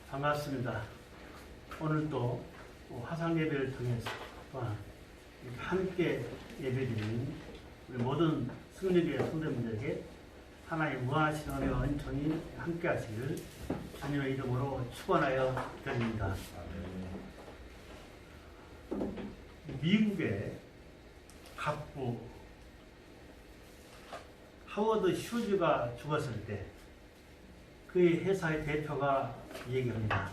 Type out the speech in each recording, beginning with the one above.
반갑습니다. 오늘 또 화상 예배를 통해서 또한 함께 예배드리는 우리 모든 승리교회 성도님들에게 하나님 무한하신 은혜와 은총이 함께 하시기를 주님의 이름으로 축원하여 드립니다. 미국의 갑부 하워드 슈즈가 죽었을 때 그의 회사의 대표가 얘기합니다.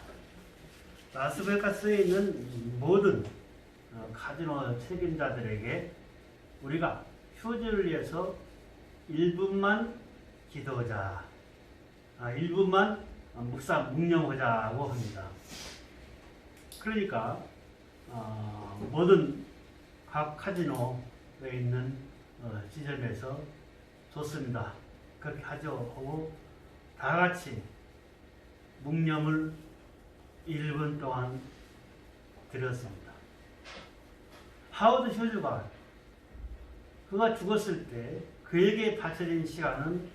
라스베가스에 있는 모든 카지노 책임자들에게 우리가 휴즈를 위해서 1분만 기도하자, 1분만 묵념하자고 합니다. 그러니까 모든 각 카지노에 있는 지점에서 좋습니다. 그렇게 하죠 하고 다 같이 묵념을 1분 동안 드렸습니다. 하워드 슈즈가 그가 죽었을 때 그에게 바쳐진 시간은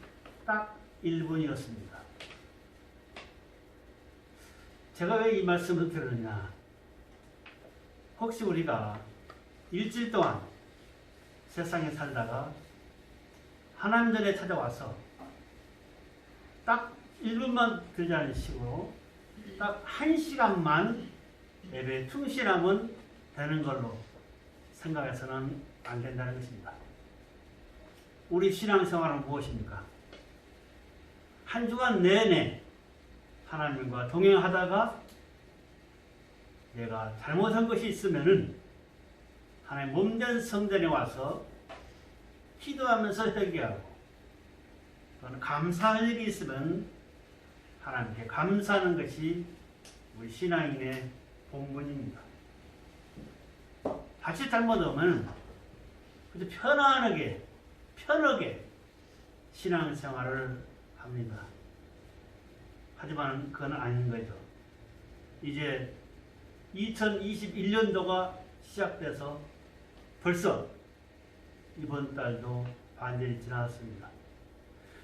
딱 1분이었습니다. 제가 왜 이 말씀을 드리느냐? 혹시 우리가 일주일 동안 세상에 살다가 하나님 전에 찾아와서 딱 1분만 드리자는 식으로 딱 1시간만 예배에 충실하면 되는 걸로 생각해서는 안 된다는 것입니다. 우리 신앙생활은 무엇입니까? 한 주간 내내 하나님과 동행하다가 내가 잘못한 것이 있으면은 하나님 몸된 성전에 와서 기도하면서 회개하고 또는 감사할 일이 있으면 하나님께 감사하는 것이 우리 신앙인의 본분입니다. 자칫 잘못하면 그저 편하게 신앙생활을 합니다. 하지만 그건 아닌 거죠. 이제 2021년도가 시작돼서 벌써 이번 달도 반절이 지났습니다.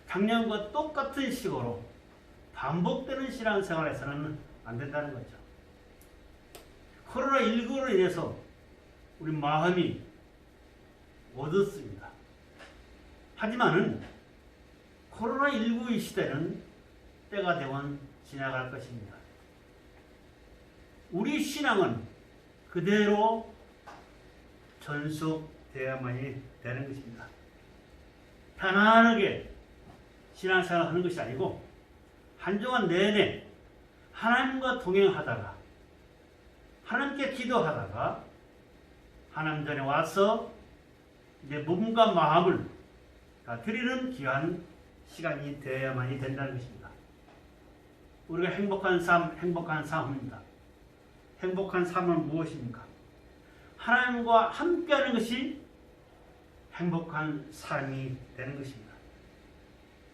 작년과 똑같은 식으로 반복되는 신앙생활에서는 안 된다는 거죠. 코로나19로 인해서 우리 마음이 어둡습니다. 하지만은 코로나19의 시대는 때가 되면 지나갈 것입니다. 우리 신앙은 그대로 전속되어야만이 되는 것입니다. 편안하게 신앙생활을 하는 것이 아니고 한 주간 내내 하나님과 동행하다가 하나님께 기도하다가 하나님 전에 와서 내 몸과 마음을 다 드리는 귀한 시간이 되어야만이 된다는 것입니다. 우리가 행복한 삶입니다. 행복한 삶은 무엇입니까? 하나님과 함께하는 것이 행복한 삶이 되는 것입니다.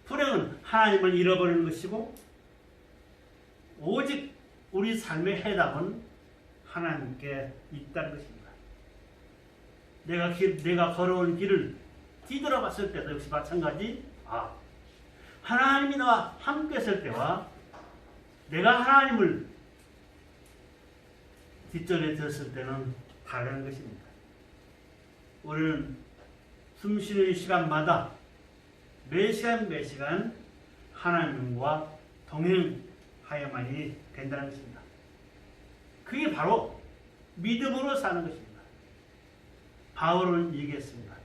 불행은 하나님을 잃어버리는 것이고 오직 우리 삶의 해답은 하나님께 있다는 것입니다. 내가 걸어온 길을 뒤돌아봤을 때도 역시 마찬가지. 하나님이 나와 함께 했을 때와 내가 하나님을 뒷전에 들었을 때는 다른 것입니다. 우리는 숨쉬는 시간마다 매 시간 하나님과 동행하여만이 된다는 것입니다. 그게 바로 믿음으로 사는 것입니다. 바울은 얘기했습니다.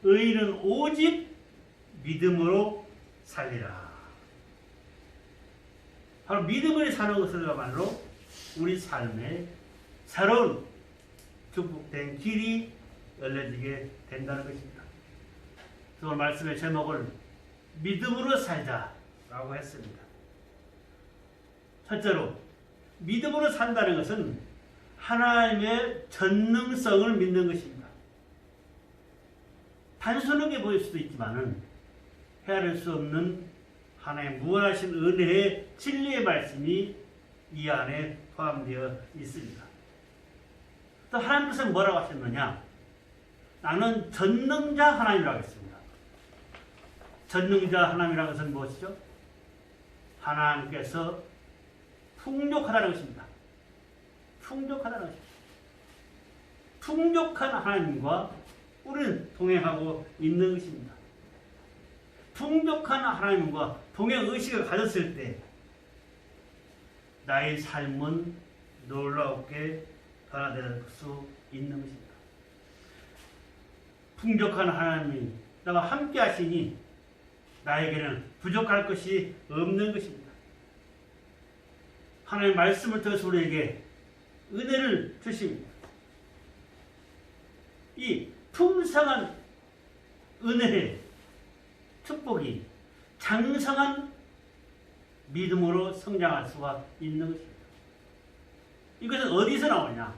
의인은 오직 믿음으로 살리라. 바로 믿음으로 사는 것을야말로 우리 삶에 새로운 축복된 길이 열려지게 된다는 것입니다. 오늘 말씀의 제목을 믿음으로 살자라고 했습니다. 첫째로 믿음으로 산다는 것은 하나님의 전능성을 믿는 것입니다. 단순하게 보일 수도 있지만은 헤아릴 수 없는 하나님의 무한하신 은혜의 진리의 말씀이 이 안에 포함되어 있습니다. 또 하나님께서 뭐라고 하셨느냐? 나는 전능자 하나님이라고 했습니다. 전능자 하나님이라는 것은 무엇이죠? 하나님께서 풍족하다는 것입니다. 풍족하다는 것입니다. 풍족한 하나님과 우리는 동행하고 있는 것입니다. 풍족한 하나님과 동행의식을 가졌을 때 나의 삶은 놀랍게 변화될 수 있는 것입니다. 풍족한 하나님이 나와 함께 하시니 나에게는 부족할 것이 없는 것입니다. 하나님의 말씀을 통해서 우리에게 은혜를 주십니다. 이 풍성한 은혜의 축복이 장성한 믿음으로 성장할 수가 있는 것입니다. 이것은 어디서 나오냐?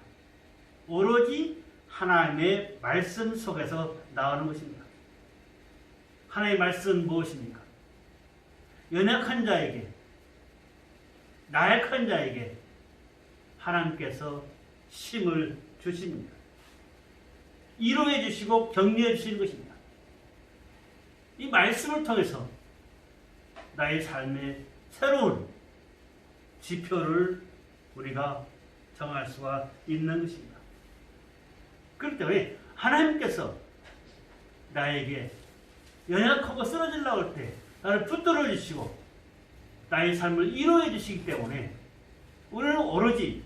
오로지 하나님의 말씀 속에서 나오는 것입니다. 하나님의 말씀은 무엇입니까? 연약한 자에게, 나약한 자에게 하나님께서 힘을 주십니다. 위로해 주시고 격려해 주시는 것입니다. 이 말씀을 통해서 나의 삶의 새로운 지표를 우리가 정할 수가 있는 것입니다. 그렇기 때문에 하나님께서 나에게 연약하고 쓰러지려고 할 때 나를 붙들어 주시고 나의 삶을 위로해 주시기 때문에 우리는 오로지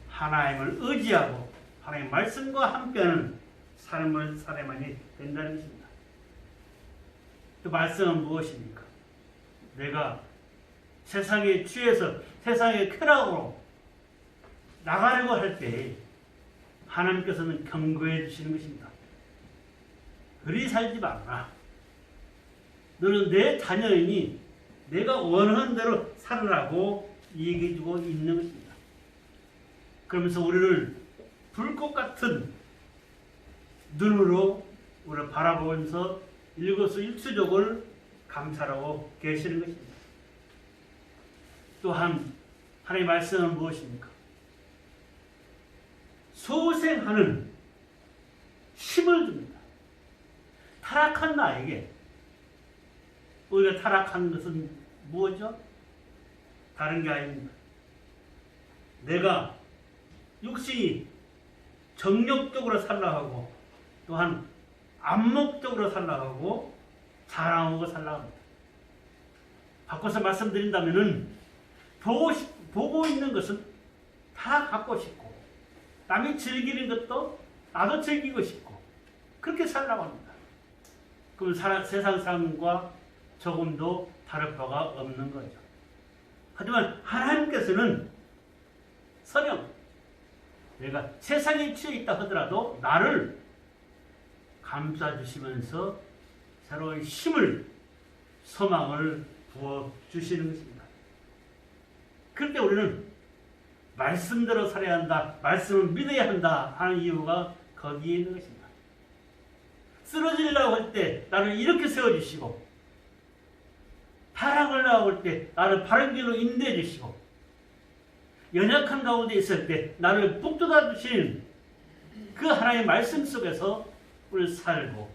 하나님을 의지하고 하나님의 말씀과 함께하는 삶을 살아야만이 된다는 것입니다. 그 말씀은 무엇입니까? 내가 세상에 취해서 세상의 쾌락으로 나가려고 할 때 하나님께서는 경고해 주시는 것입니다. 그리 살지 말라. 너는 내 자녀이니 내가 원하는 대로 살으라고 얘기해 주고 있는 것입니다. 그러면서 우리를 불꽃 같은 눈으로 우리를 바라보면서 일거수일투족을 감찰하고 계시는 것입니다. 또한 하나님의 말씀은 무엇입니까? 소생하는 힘을 줍니다. 타락한 나에게 우리가 타락한 것은 무엇이죠? 다른 게 아닙니다. 내가 육신이 정욕적으로 살라고 또한 안목적으로 살라고 자랑하고 살라합니다. 바꿔서 말씀드린다면은 보고 있는 것은 다 갖고 싶고 남이 즐기는 것도 나도 즐기고 싶고 그렇게 살라고 합니다. 그럼 세상 삶과 조금도 다를 바가 없는 거죠. 하지만 하나님께서는 설령 내가 세상에 취해 있다 하더라도 나를 감싸주시면서 새로운 힘을 소망을 부어주시는 것입니다. 그럴 때 우리는 말씀대로 살아야 한다, 말씀을 믿어야 한다 하는 이유가 거기에 있는 것입니다. 쓰러지려고 할 때 나를 이렇게 세워주시고 타락을 나올 때 나를 바른 길로 인도해 주시고 연약한 가운데 있을 때 나를 북돋아 주신 그 하나님의 말씀 속에서 우리를 살고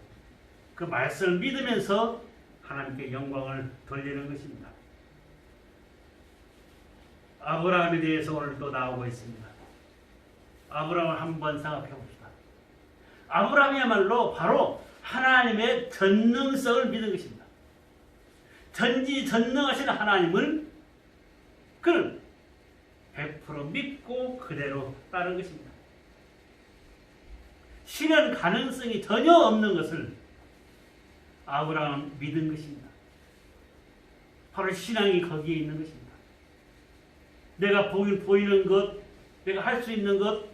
그 말씀을 믿으면서 하나님께 영광을 돌리는 것입니다. 아브라함에 대해서 오늘 또 나오고 있습니다. 아브라함을 한번 생각해 봅시다. 아브라함이야말로 바로 하나님의 전능성을 믿는 것입니다. 전지전능하신 하나님을 그는 100% 믿고 그대로 따른 것입니다. 실현 가능성이 전혀 없는 것을 아브라함은 믿은 것입니다. 바로 신앙이 거기에 있는 것입니다. 내가 보이는 것, 내가 할 수 있는 것,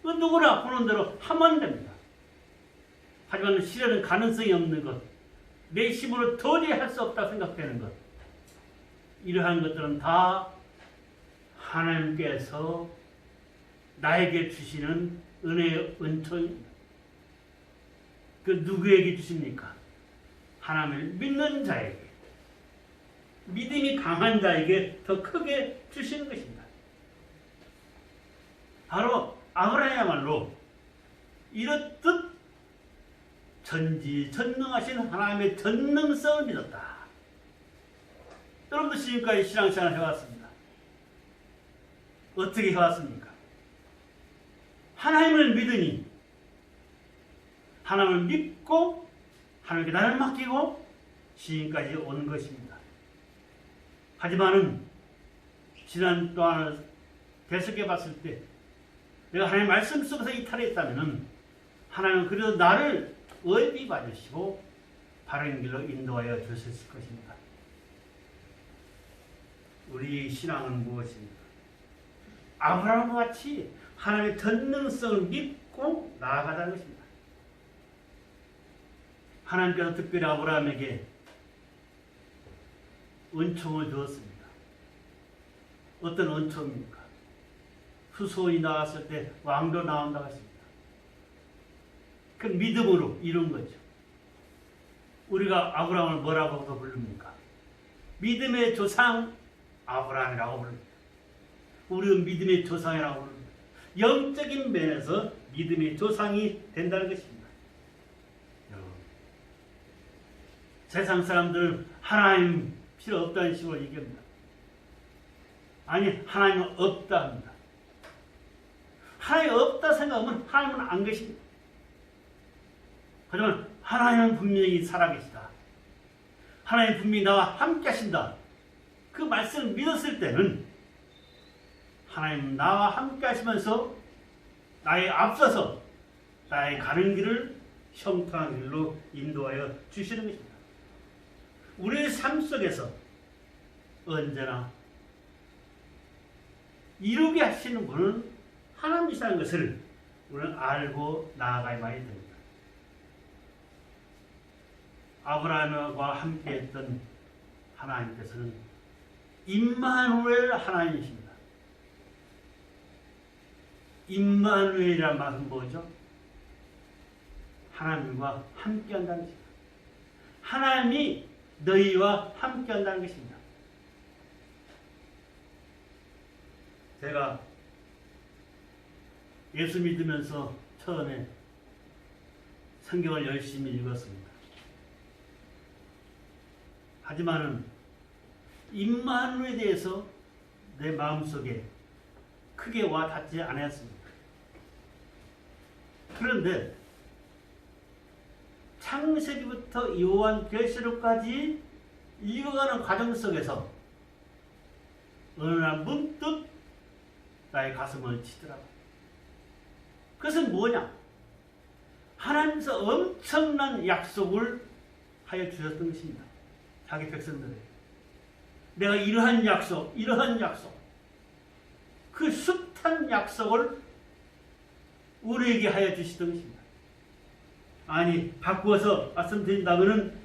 누구나 보는 대로 하면 됩니다. 하지만 실현은 가능성이 없는 것, 내 힘으로 도저히 할 수 없다 생각되는 것, 이러한 것들은 다 하나님께서 나에게 주시는 은혜의 은총입니다. 그 누구에게 주십니까? 하나님을 믿는 자에게, 믿음이 강한 자에게 더 크게 주시는 것입니다. 바로 아브라함이야말로 이렇듯 전지전능하신 하나님의 전능성을 믿었다. 여러분도 지금까지 신앙생활을 해왔습니다. 어떻게 해왔습니까? 하나님을 믿으니 하나님을 믿고 하나님께 나를 맡기고 지금까지 온 것입니다. 하지만은 지난 동안 대석해 봤을 때 내가 하나님의 말씀 속에서 이탈했다면 하나님은 그래도 나를 의비 봐주시고 바른 길로 인도하여 주셨을 것입니다. 우리 신앙은 무엇입니까? 아브라함과 같이 하나님의 전능성을 믿고 나아가자는 것입니다. 하나님께서 특별히 아브라함에게 은총을 주었습니다. 어떤 은총입니까? 후손이 나왔을 때 왕도 나온다고 했습니다. 그 믿음으로 이룬 거죠. 우리가 아브라함을 뭐라고 부릅니까? 믿음의 조상 아브라함이라고 부릅니다. 우리는 믿음의 조상이라고 부릅니다. 영적인 면에서 믿음의 조상이 된다는 것입니다. 세상 사람들은 하나님 필요 없다는 식으로 얘기합니다. 아니, 하나님은 없다 합니다. 하나님 없다 생각하면 하나님은 안 계십니다. 하지만 하나님은 분명히 살아계시다. 하나님 분명히 나와 함께 하신다. 그 말씀을 믿었을 때는 하나님 나와 함께 하시면서 나의 앞서서 나의 가는 길을 형통한 길로 인도하여 주시는 것입니다. 우리의 삶 속에서 언제나 이루게 하시는 분은 하나님이라는 것을 우리는 알고 나아가야 됩니다. 아브라함과 함께했던 하나님께서는 임마누엘 하나님이십니다. 임마누엘이란 말은 뭐죠? 하나님과 함께한다는 것입니다. 하나님이 너희와 함께한다는 것입니다. 제가 예수 믿으면서 처음에 성경을 열심히 읽었습니다. 하지만은 임마누엘에 대해서 내 마음속에 크게 와 닿지 않았습니다. 그런데 창세기부터 요한계시록까지 읽어가는 과정 속에서 어느 날 문득 나의 가슴을 치더라고요. 그것은 뭐냐? 하나님께서 엄청난 약속을 하여 주셨던 것입니다. 자기 백성들에게. 내가 이러한 약속, 그 숱한 약속을 우리에게 하여 주시던 것입니다. 아니, 바꾸어서 말씀드린다면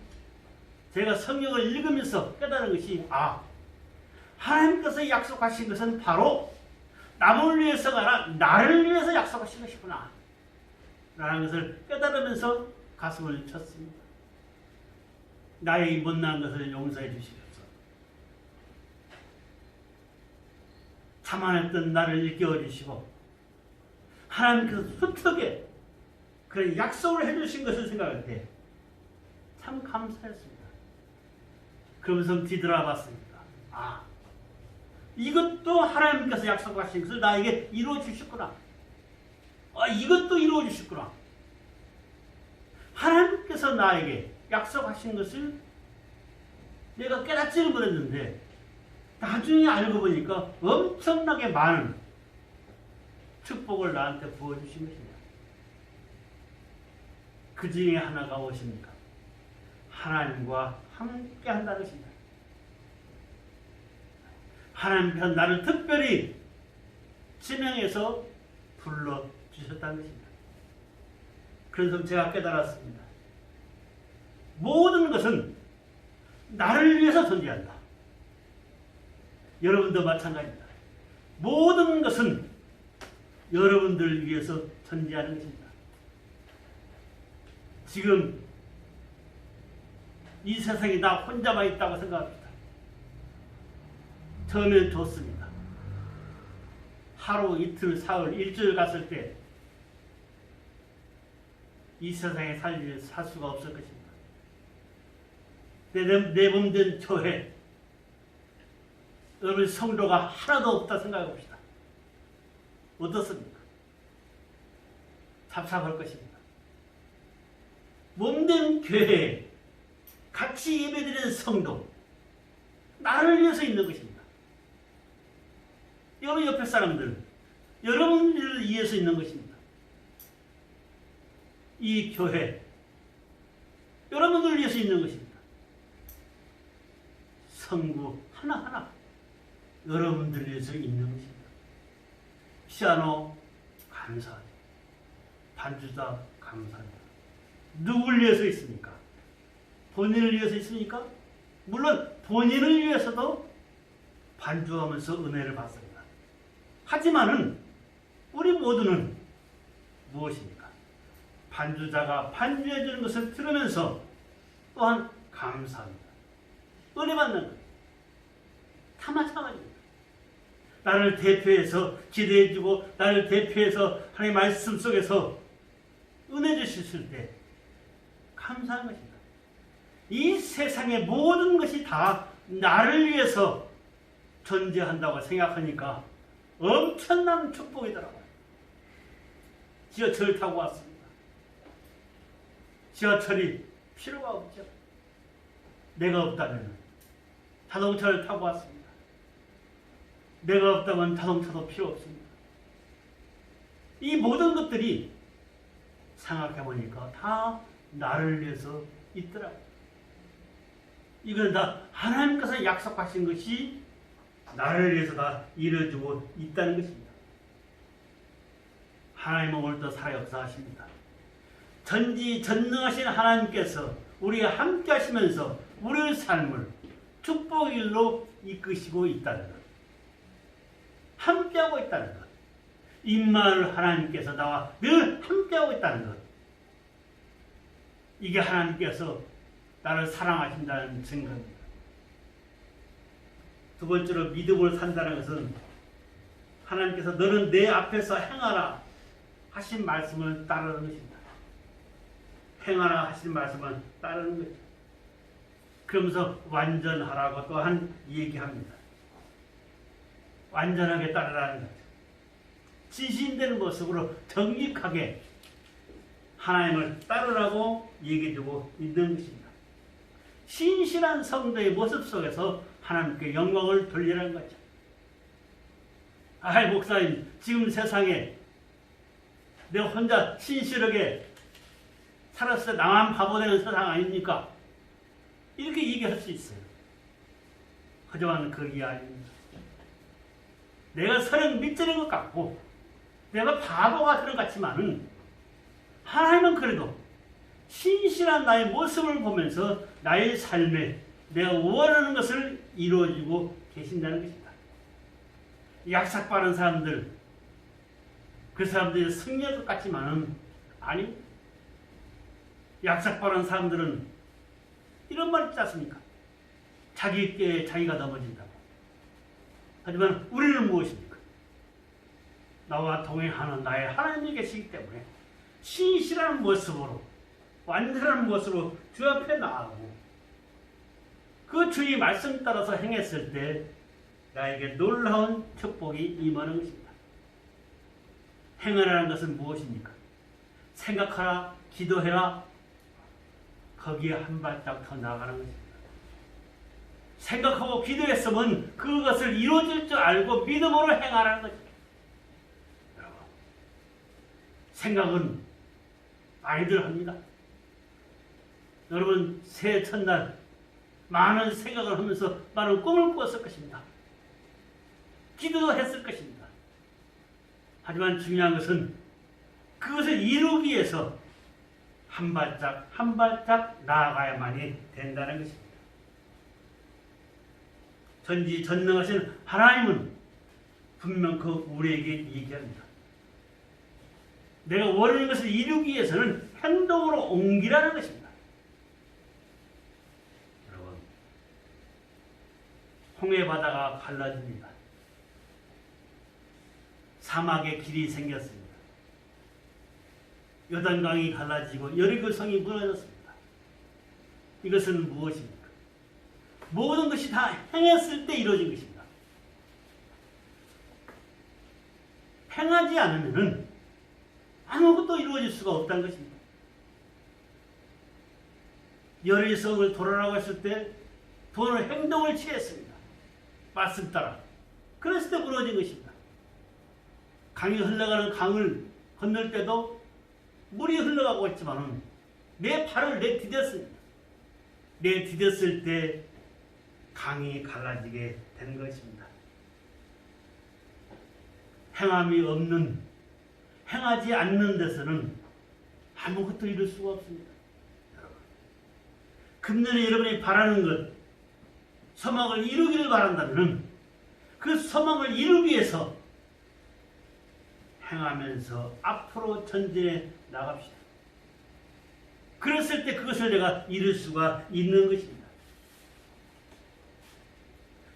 제가 성경을 읽으면서 깨달은 것이 하나님께서 약속하신 것은 바로 남을 위해서가 아니라 나를 위해서 약속하신 것이구나 라는 것을 깨달으면서 가슴을 쳤습니다. 나의 못난 것을 용서해 주시옵소서. 자만했던 나를 일깨워 주시고 하나님께서 숱하게 그런 약속을 해주신 것을 생각할 때 참 감사했습니다. 그러면서 뒤돌아봤습니다. 이것도 하나님께서 약속하신 것을 나에게 이루어 주셨구나. 이것도 이루어 주셨구나. 하나님께서 나에게 약속하신 것을 내가 깨닫지는 못했는데 나중에 알고 보니까 엄청나게 많은 축복을 나한테 부어주신 것입니다. 그 중에 하나가 무엇입니까? 하나님과 함께 한다는 것입니다. 하나님께서 나를 특별히 지명해서 불러주셨다는 것입니다. 그래서 제가 깨달았습니다. 모든 것은 나를 위해서 존재한다. 여러분도 마찬가지입니다. 모든 것은 여러분들을 위해서 존재하는 것입니다. 지금 이 세상에 나 혼자만 있다고 생각합니다. 처음엔 좋습니다. 하루, 이틀, 사흘, 일주일 갔을 때 이 세상에 살 수가 없을 것입니다. 내 몸된 교회, 여러분 성도가 하나도 없다 생각해 봅시다. 어떻습니까? 답답할 것입니다. 몸된 교회에 같이 예배드리는 성도, 나를 위해서 있는 것입니다. 여러분 옆에 사람들, 여러분들을 위해서 있는 것입니다. 이 교회, 여러분들을 위해서 있는 것입니다. 성구 하나하나 여러분들을 위해서 있는 것입니다. 피아노 감사합니다. 반주자 감사합니다. 누구를 위해서 있습니까? 본인을 위해서 있습니까? 물론 본인을 위해서도 반주하면서 은혜를 받습니다. 하지만은 우리 모두는 무엇입니까? 반주자가 반주해 주는 것을 들으면서 또한 감사합니다. 은혜 받는 것. 다 마찬가지입니다. 나를 대표해서 기대해주고 나를 대표해서 하나님의 말씀 속에서 은혜 주셨을 때 감사한 것입니다. 이 세상의 모든 것이 다 나를 위해서 존재한다고 생각하니까 엄청난 축복이더라고요. 지하철 타고 왔습니다. 지하철이 필요가 없죠. 내가 없다면 자동차를 타고 왔습니다. 내가 없다면 자동차도 필요 없습니다. 이 모든 것들이 생각해보니까 다 나를 위해서 있더라고요. 이건 다 하나님께서 약속하신 것이 나를 위해서 다 이루어지고 있다는 것입니다. 하나님은 오늘도 살아 역사하십니다. 전지전능하신 하나님께서 우리와 함께 하시면서 우리의 삶을 축복의 길로 이끄시고 있다는 것. 함께하고 있다는 것. 임마누엘 하나님께서 나와 늘 함께하고 있다는 것. 이게 하나님께서 나를 사랑하신다는 증거입니다. 두 번째로 믿음으로 산다는 것은 하나님께서 너는 내 앞에서 행하라 하신 말씀을 따르는 것입니다. 행하라 하신 말씀을 따르는 거죠. 그러면서 완전하라고 또한 얘기합니다. 완전하게 따르라는 거죠. 진실되는 모습으로 정직하게 하나님을 따르라고 얘기해주고 있는 것입니다. 신실한 성도의 모습 속에서 하나님께 영광을 돌리라는 거죠. 아이 목사님, 지금 세상에 내가 혼자 신실하게 살았을 때 나만 바보 되는 세상 아닙니까? 이렇게 얘기할 수 있어요. 하지만 그게 아닙니다. 내가 선행 밑지는 것 같고 내가 바보가 되는 것 같지만은 하나님은 그래도 신실한 나의 모습을 보면서 나의 삶에 내가 원하는 것을 이루어주고 계신다는 것입니다. 약삭빠른 사람들, 그 사람들이 승리할 것 같지만은 아니, 약삭빠른 사람들은 이런 말 있지 않습니까? 자기 께 자기가 넘어진다고. 하지만 우리는 무엇입니까? 나와 동행하는 나의 하나님이 계시기 때문에 신실한 모습으로, 완전한 모습으로 주 앞에 나아가고 그 주의 말씀 따라서 행했을 때 나에게 놀라운 축복이 임하는 것입니다. 행하라는 것은 무엇입니까? 생각하라, 기도해라, 거기에 한 발짝 더 나아가는 것입니다. 생각하고 기도했으면 그것을 이루어질 줄 알고 믿음으로 행하라는 것입니다. 여러분, 생각은 많이들 합니다. 여러분, 새해 첫날 많은 생각을 하면서 많은 꿈을 꾸었을 것입니다. 기도도 했을 것입니다. 하지만 중요한 것은 그것을 이루기 위해서 한 발짝 한 발짝 나아가야만이 된다는 것입니다. 전지전능하신 하나님은 분명 그 우리에게 얘기합니다. 내가 원하는 것을 이루기 위해서는 행동으로 옮기라는 것입니다. 여러분, 홍해 바다가 갈라집니다. 사막의 길이 생겼습니다. 요단강이 갈라지고 여리고 성이 무너졌습니다. 이것은 무엇입니까? 모든 것이 다 행했을 때 이루어진 것입니다. 행하지 않으면 아무것도 이루어질 수가 없다는 것입니다. 열의 성을 돌아라고 했을 때 도는 행동을 취했습니다. 말씀 따라. 그랬을 때 무너진 것입니다. 강이 흘러가는 강을 건널 때도 물이 흘러가고 있지만 내 발을 내디뎠습니다. 내디뎠을 때 강이 갈라지게 된 것입니다. 행하지 않는 데서는 아무것도 이룰 수가 없습니다. 금년에 여러분이 바라는 것, 소망을 이루기를 바란다면 그 소망을 이루기 위해서 행하면서 앞으로 전진해 나갑시다. 그랬을 때 그것을 내가 이룰 수가 있는 것입니다.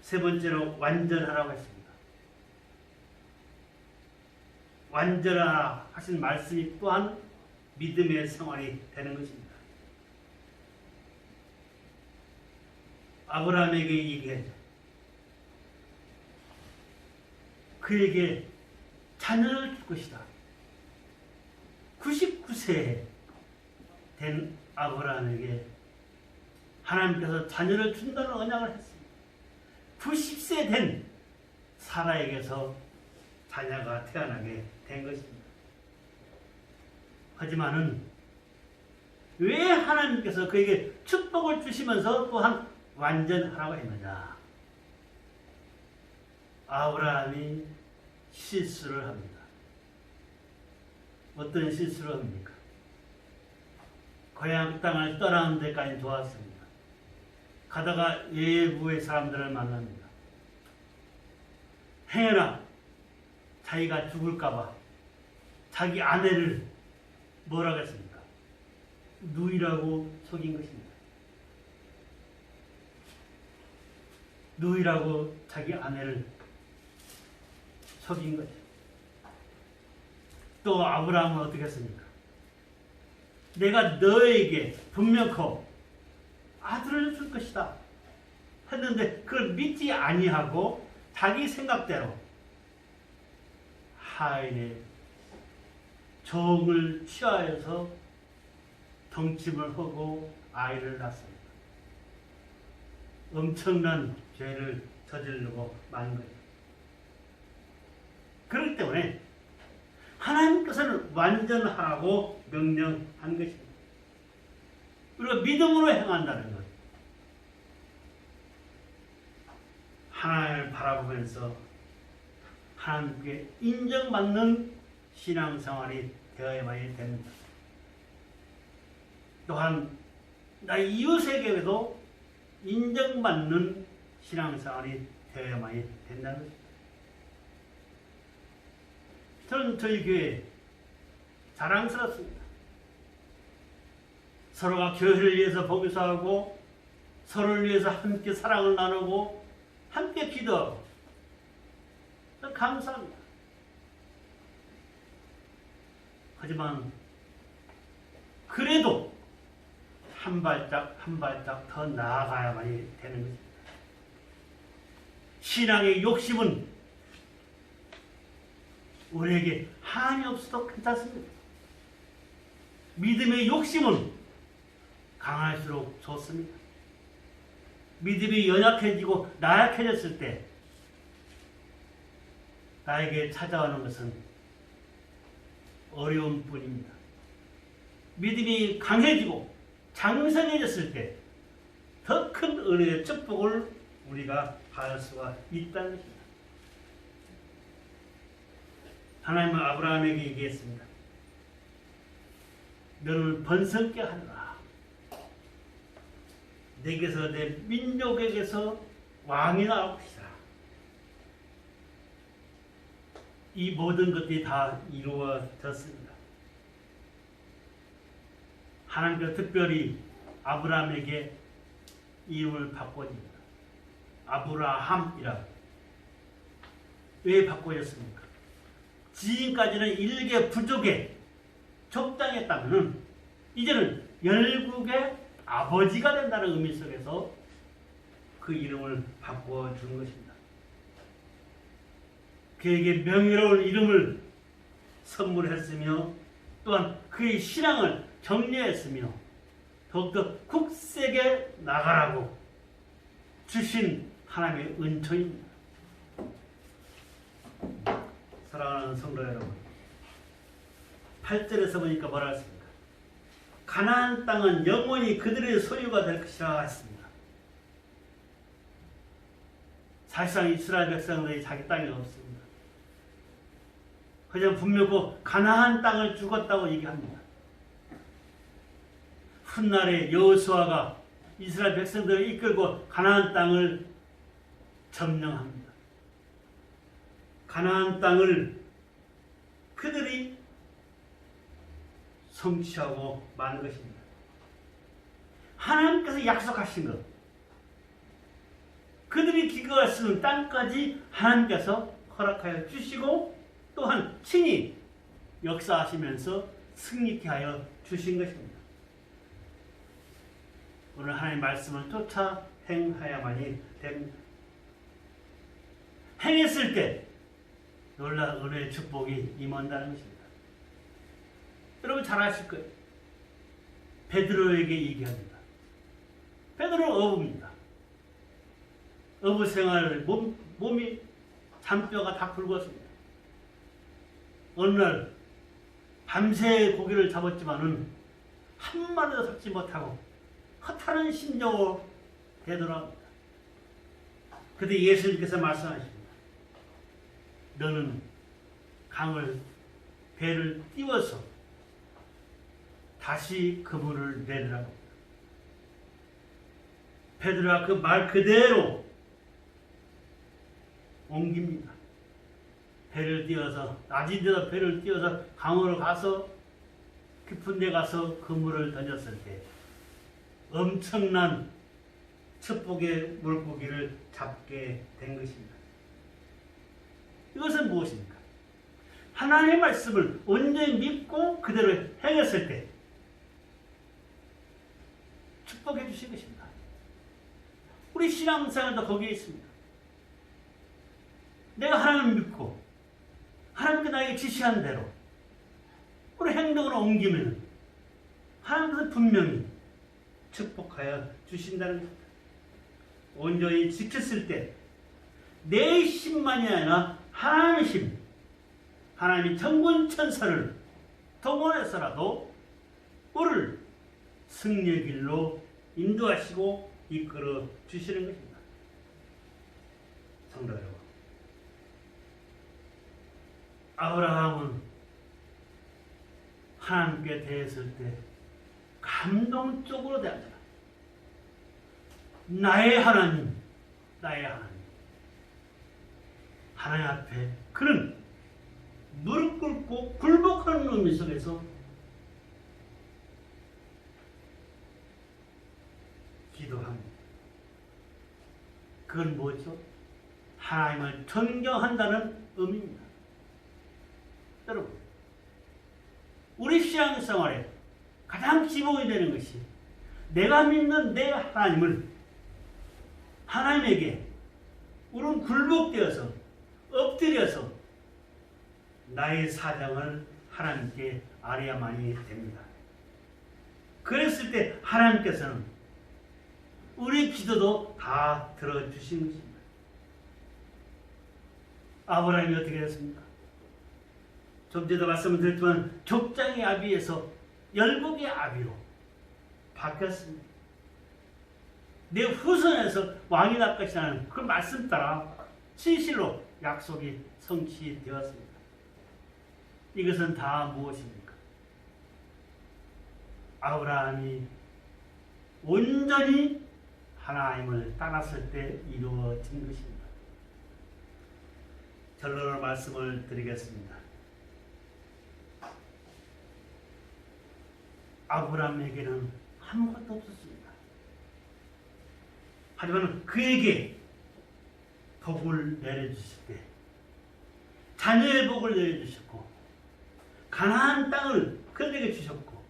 세 번째로 완전하라고 했습니다. 완전하라 하신 말씀이 또한 믿음의 생활이 되는 것입니다. 아브라함에게 얘기하죠. 그에게 자녀를 줄 것이다. 99세 된 아브라함에게 하나님께서 자녀를 준다는 언약을 했습니다. 90세 된 사라에게서 자녀가 태어나게 된 것입니다. 하지만은 왜 하나님께서 그에게 축복을 주시면서 또한 완전하라고 했느냐? 아브라함이 실수를 합니다. 어떤 실수를 합니까? 고향 땅을 떠나는 데까지 도왔습니다. 가다가 외부의 사람들을 만납니다. 행여나 자기가 죽을까봐 자기 아내를 뭐라고 했습니까? 누이라고 속인 것입니다. 누이라고 자기 아내를 속인 거죠. 또 아브라함은 어떻게 했습니까? 내가 너에게 분명코 아들을 줄 것이다 했는데 그걸 믿지 아니하고 자기 생각대로 하인의 종을 취하여서 덩침을 하고 아이를 낳습니다. 엄청난 죄를 저지르고 만 거예요. 그렇기 때문에 하나님께서는 완전하라고 명령한 것입니다. 우리가 믿음으로 행한다는 것. 하나님을 바라보면서 하나님께 인정받는 신앙생활이 되어야만 됩니다. 또한 나의 이웃에게도 인정받는 신앙생활이 되어야만 된다는 것입니다. 저는 저희 교회 자랑스럽습니다. 서로가 교회를 위해서 봉사하고 서로를 위해서 함께 사랑을 나누고 함께 기도하고 감사합니다. 하지만 그래도 한 발짝 한 발짝 더 나아가야만 되는 것입니다. 신앙의 욕심은 우리에게 한이 없어도 괜찮습니다. 믿음의 욕심은 강할수록 좋습니다. 믿음이 연약해지고 나약해졌을 때 나에게 찾아오는 것은 어려운 뿐입니다. 믿음이 강해지고 장성해졌을 때 더 큰 은혜의 축복을 우리가 받을 수가 있다는 것입니다. 하나님은 아브라함에게 얘기했습니다. 너를 번성케 하노라. 내게서 내 민족에게서 왕이 나올 것이다. 이 모든 것들이 다 이루어졌습니다. 하나님께서 특별히 아브라함에게 이름을 바꿔줍니다. 아브라함이라. 왜 바꿔졌습니까? 지금까지는 일개 부족의 족장이었다면 이제는 열국의 아버지가 된다는 의미 속에서 그 이름을 바꿔준 것입니다. 그에게 명예로운 이름을 선물했으며 또한 그의 신앙을 격려했으며 더욱더 굳세게 나가라고 주신 하나님의 은총입니다. 사랑하는 성도 여러분, 8절에서 보니까 뭐라 했습니까? 가나안 땅은 영원히 그들의 소유가 될 것이라 했습니다. 사실상 이스라엘 백성들이 자기 땅이 없습니다. 그냥 분명히 가나안 땅을 주겠다고 얘기합니다. 훗날에 여호수아가 이스라엘 백성들을 이끌고 가나안 땅을 점령합니다. 가나안 땅을 그들이 성취하고 마는 것입니다. 하나님께서 약속하신 것, 그들이 기거할 수 있는 땅까지 하나님께서 허락하여 주시고 또한 친히 역사하시면서 승리케 하여 주신 것입니다. 오늘 하나님의 말씀을 쫓아 행하야만이 됩니다. 행했을 때 놀라운 은혜의 축복이 임한다는 것입니다. 여러분 잘 아실 거예요. 베드로에게 얘기합니다. 베드로는 어부입니다. 어부 생활 몸이 잔뼈가 다 굵었습니다. 어느 날 밤새 고기를 잡았지만은 한 마리도 잡지 못하고 허탈한 심정으로 되돌아옵니다. 그때 예수님께서 말씀하십니다. 너는 배를 띄워서 다시 그물을 내리라고. 베드로가 그 말 그대로 옮깁니다. 배를 띄워서 낮은 데다 배를 띄워서 강으로 가서 깊은 데 가서 그물을 던졌을 때 엄청난 축복의 물고기를 잡게 된 것입니다. 이것은 무엇입니까? 하나님의 말씀을 온전히 믿고 그대로 행했을 때 축복해 주신 것입니다. 우리 신앙생활도 거기에 있습니다. 내가 하나님을 믿고 하나님께 나에게 지시한 대로 우리 행동으로 옮기면 하나님께서 분명히 축복하여 주신다는 것입니다. 온전히 지켰을 때 내 힘만이 아니라 하나님의 힘, 하나님이 천군천사를 동원해서라도 우리를 승리의 길로 인도하시고 이끌어 주시는 것입니다. 성도 여러분, 아브라함은 하나님께 대했을 때 감동적으로 대합니다. 나의 하나님, 나의 하나님. 하나님 앞에 그는 무릎 꿇고 굴복하는 의미 속에서 기도합니다. 그건 뭐죠? 하나님을 존경한다는 의미입니다. 여러분, 우리 신앙생활에 가장 기본이 되는 것이 내가 믿는 내 하나님을 하나님에게 우리는 굴복되어서 엎드려서 나의 사정을 하나님께 아뢰야만이 됩니다. 그랬을 때 하나님께서는 우리 기도도 다 들어주신 것입니다. 아브라함이 어떻게 됐습니까? 좀 전에도 말씀을 드렸지만 족장의 아비에서 열국의 아비로 바뀌었습니다. 내 후손에서 왕이 날 것이라는 그 말씀 따라 진실로 약속이 성취되었습니다. 이것은 다 무엇입니까? 아브라함이 온전히 하나님을 따랐을 때 이루어진 것입니다. 결론으로 말씀을 드리겠습니다. 아브라함에게는 아무것도 없었습니다. 하지만 그에게 복을 내려주실 때 자녀의 복을 내려주셨고 가나안 땅을 그들에게 주셨고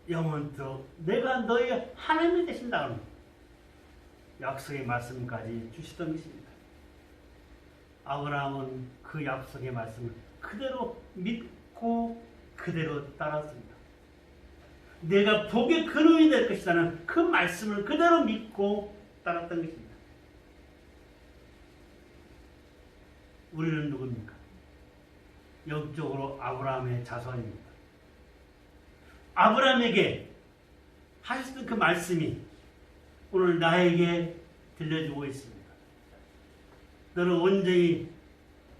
영원토록 내가 너의 하나님이 되신다는 약속의 말씀까지 주시던 것입니다. 아브라함은 그 약속의 말씀을 그대로 믿고 그대로 따랐습니다. 내가 복의 근원이 될 것이라는 그 말씀을 그대로 믿고 따랐던 것입니다. 우리는 누굽니까? 영적으로 아브라함의 자손입니다. 아브라함에게 하셨던 그 말씀이 오늘 나에게 들려주고 있습니다. 너는 온전히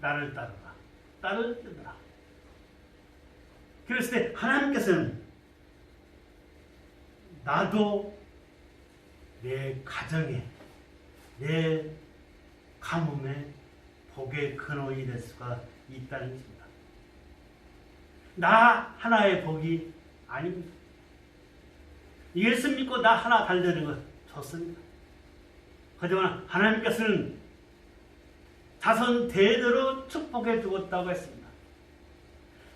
나를 따르라. 나를 따르라. 그랬을 때 하나님께서는 나도 내 가정에, 내 가뭄에 복의 근원이 될 수가 있다는 것입니다. 나 하나의 복이 아닙니다. 예수 믿고 나 하나 달되는 것 좋습니다. 하지만 하나님께서는 자손 대대로 축복해 주었다고 했습니다.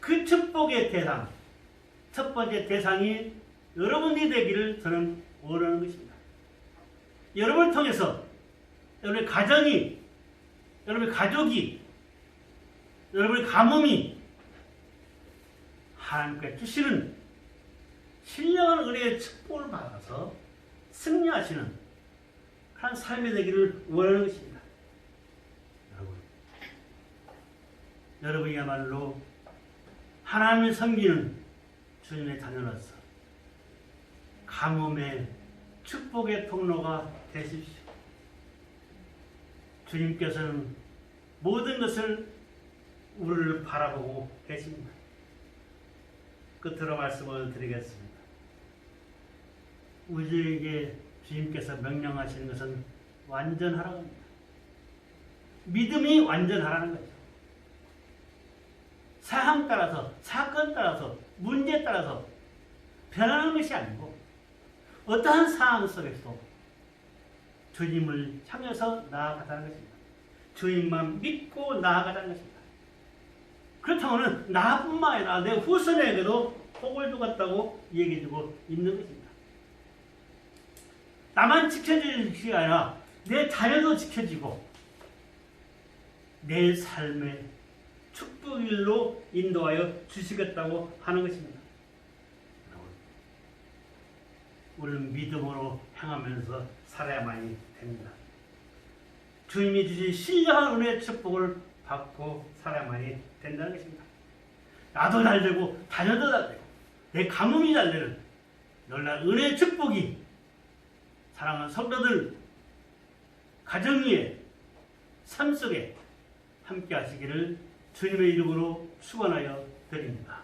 그 축복의 대상, 첫 번째 대상이 여러분이 되기를 저는 원하는 것입니다. 여러분을 통해서 여러분의 가정이, 여러분의 가족이, 여러분의 가뭄이 하나님께 주시는 신령한 은혜의 축복을 받아서 승리하시는 그런 삶이 되기를 원하는 것입니다. 여러분이야말로 하나님을 섬기는 주님의 자녀로서 가뭄의 축복의 통로가 되십시오. 주님께서는 모든 것을 우리를 바라보고 계십니다. 끝으로 말씀을 드리겠습니다. 우리에게 주님께서 명령하시는 것은 완전하라고 합니다. 믿음이 완전하라는 거죠. 상황 따라서, 사건 따라서, 문제 따라서 변하는 것이 아니고 어떠한 상황 속에서도 주님을 향해서 나아가자는 것입니다. 주님만 믿고 나아가자는 것입니다. 그렇다면 나뿐만 아니라 내 후손에게도 복을 주겠다고 얘기해주고 있는 것입니다. 나만 지켜줄 것이 아니라 내 자녀도 지켜지고 내 삶의 축복일로 인도하여 주시겠다고 하는 것입니다. 우리는 믿음으로 향하면서 살아야만이 됩니다. 주님이 주신 신령한 은혜의 축복을 받고 살아야만이 된다는 것입니다. 나도 잘되고 자녀도 잘되고 내 가뭄이 잘되는 놀라운 은혜의 축복이 사랑하는 성도들 가정 위에 삶 속에 함께 하시기를 주님의 이름으로 축원하여 드립니다.